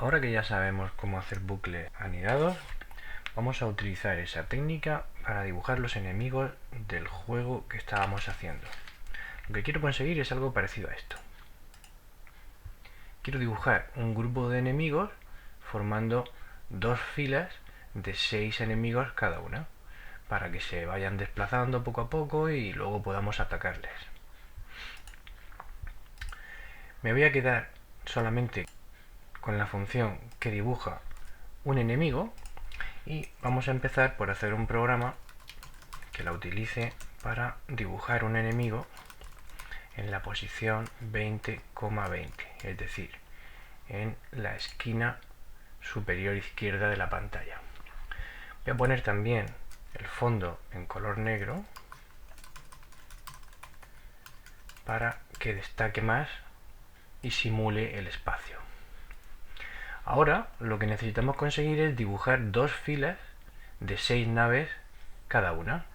Ahora que ya sabemos cómo hacer bucles anidados, vamos a utilizar esa técnica para dibujar los enemigos del juego que estábamos haciendo. Lo que quiero conseguir es algo parecido a esto. Quiero dibujar un grupo de enemigos formando dos filas de 6 enemigos cada una, para que se vayan desplazando poco a poco y luego podamos atacarles. Me voy a quedar solamente con la función que dibuja un enemigo y vamos a empezar por hacer un programa que la utilice para dibujar un enemigo en la posición 20,20, es decir, en la esquina superior izquierda de la pantalla. Voy a poner también el fondo en color negro para que destaque más y simule el espacio. Ahora lo que necesitamos conseguir es dibujar dos filas de 6 naves cada una.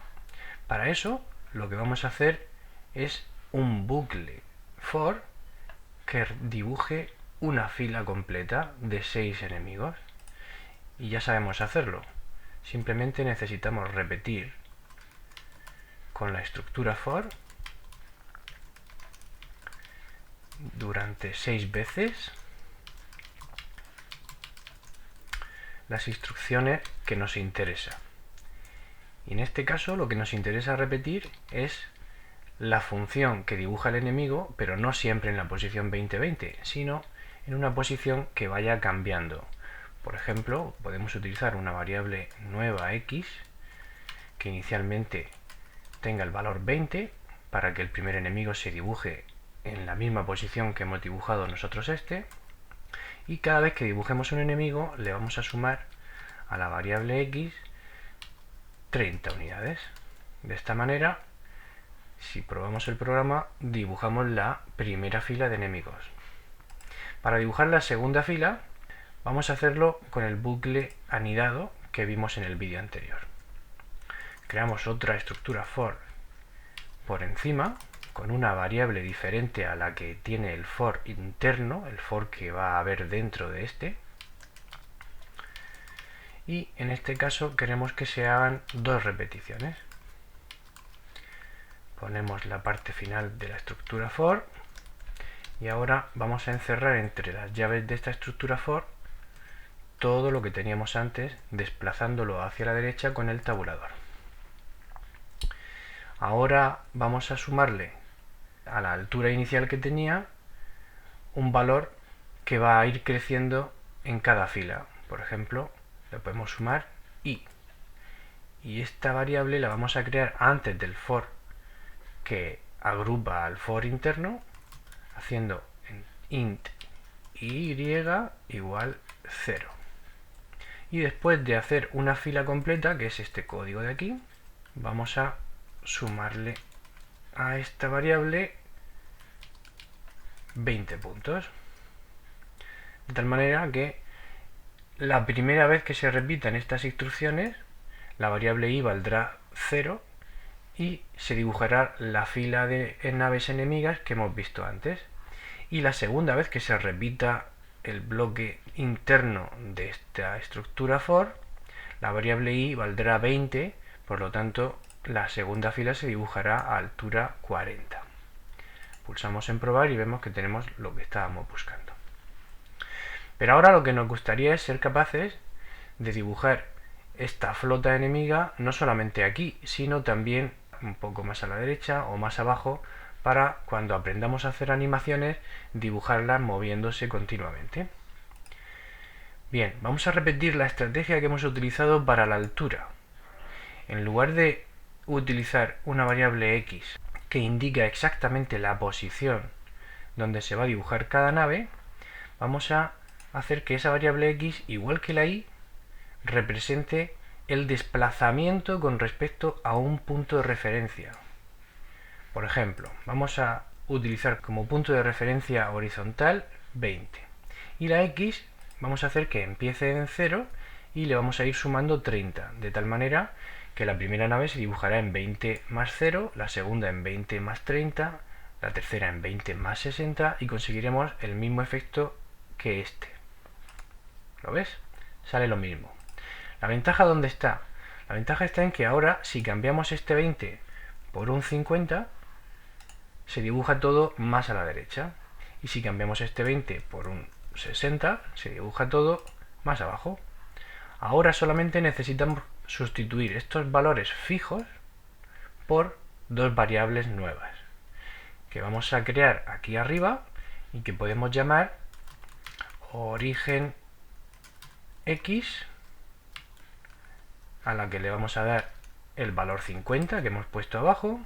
Para eso lo que vamos a hacer es un bucle for que dibuje una fila completa de 6 enemigos. Y ya sabemos hacerlo. Simplemente necesitamos repetir con la estructura for durante 6 veces las instrucciones que nos interesa. Y en este caso lo que nos interesa repetir es la función que dibuja el enemigo, pero no siempre en la posición 20-20, sino en una posición que vaya cambiando. Por ejemplo, podemos utilizar una variable nueva x que inicialmente tenga el valor 20 para que el primer enemigo se dibuje en la misma posición que hemos dibujado nosotros este, y cada vez que dibujemos un enemigo le vamos a sumar a la variable x 30 unidades. De esta manera, si probamos el programa, dibujamos la primera fila de enemigos. Para dibujar la segunda fila, vamos a hacerlo con el bucle anidado que vimos en el vídeo anterior. Creamos otra estructura for por encima, con una variable diferente a la que tiene el for interno, el for que va a haber dentro de este. Y en este caso queremos que se hagan dos repeticiones. Ponemos la parte final de la estructura for y ahora vamos a encerrar entre las llaves de esta estructura for todo lo que teníamos antes, desplazándolo hacia la derecha con el tabulador. Ahora vamos a sumarle a la altura inicial que tenía un valor que va a ir creciendo en cada fila. Por ejemplo, le podemos sumar i. Y esta variable la vamos a crear antes del for que agrupa al for interno, haciendo int y igual 0. Y después de hacer una fila completa, que es este código de aquí, vamos a sumarle a esta variable 20 puntos. De tal manera que la primera vez que se repitan estas instrucciones, la variable i valdrá 0 y se dibujará la fila de naves enemigas que hemos visto antes. Y la segunda vez que se repita el bloque interno de esta estructura for, la variable i valdrá 20, por lo tanto la segunda fila se dibujará a altura 40. Pulsamos en probar y vemos que tenemos lo que estábamos buscando. Pero ahora lo que nos gustaría es ser capaces de dibujar esta flota enemiga no solamente aquí, sino también un poco más a la derecha o más abajo, para cuando aprendamos a hacer animaciones dibujarlas moviéndose continuamente. Bien, vamos a repetir la estrategia que hemos utilizado para la altura. En lugar de utilizar una variable x que indica exactamente la posición donde se va a dibujar cada nave, vamos a hacer que esa variable x, igual que la y, represente el desplazamiento con respecto a un punto de referencia. Por ejemplo, vamos a utilizar como punto de referencia horizontal 20. Y la x vamos a hacer que empiece en 0 y le vamos a ir sumando 30, de tal manera que la primera nave se dibujará en 20 más 0, la segunda en 20 más 30, la tercera en 20 más 60 y conseguiremos el mismo efecto que este. ¿Lo ves? Sale lo mismo. ¿La ventaja dónde está? La ventaja está en que ahora, si cambiamos este 20 por un 50, se dibuja todo más a la derecha. Y si cambiamos este 20 por un 60, se dibuja todo más abajo. Ahora solamente necesitamos sustituir estos valores fijos por dos variables nuevas que vamos a crear aquí arriba y que podemos llamar origen x, a la que le vamos a dar el valor 50 que hemos puesto abajo,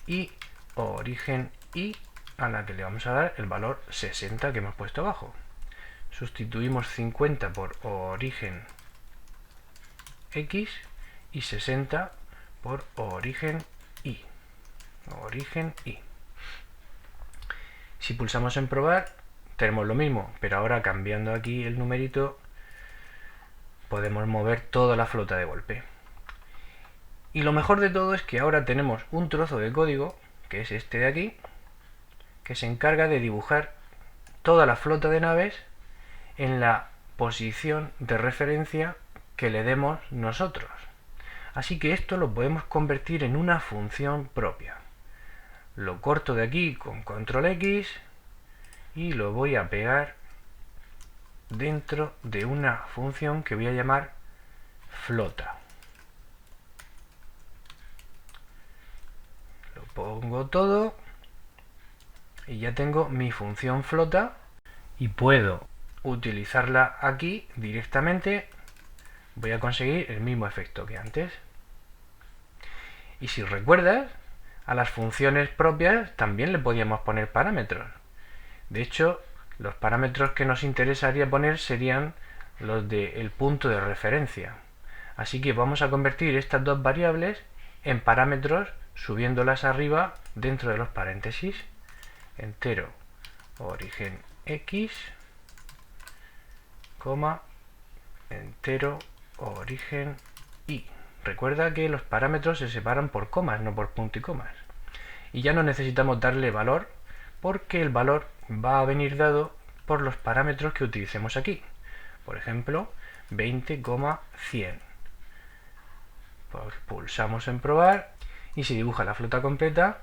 y origen y, a la que le vamos a dar el valor 60 que hemos puesto abajo. Sustituimos 50 por origen x y 60 por origen y. Origen y. Si pulsamos en probar, tenemos lo mismo, pero ahora cambiando aquí el numerito podemos mover toda la flota de golpe. Y lo mejor de todo es que ahora tenemos un trozo de código, que es este de aquí, que se encarga de dibujar toda la flota de naves en la posición de referencia que le demos nosotros. Así que esto lo podemos convertir en una función propia. Lo corto de aquí con control X y lo voy a pegar dentro de una función que voy a llamar flota. Lo pongo todo y ya tengo mi función flota y puedo utilizarla aquí directamente. Voy a conseguir el mismo efecto que antes. Y si recuerdas, a las funciones propias también le podíamos poner parámetros. De hecho, los parámetros que nos interesaría poner serían los del punto de referencia. Así que vamos a convertir estas dos variables en parámetros subiéndolas arriba dentro de los paréntesis. Entero origen x, coma, entero origen y. Recuerda que los parámetros se separan por comas, no por punto y comas. Y ya no necesitamos darle valor, porque el valor va a venir dado por los parámetros que utilicemos aquí. Por ejemplo, 20,100. Pues pulsamos en probar y se dibuja la flota completa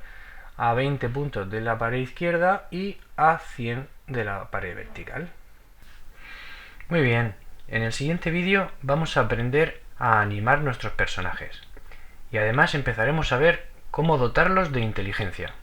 a 20 puntos de la pared izquierda y a 100 de la pared vertical. Muy bien, en el siguiente vídeo vamos a aprender a animar nuestros personajes y además empezaremos a ver cómo dotarlos de inteligencia.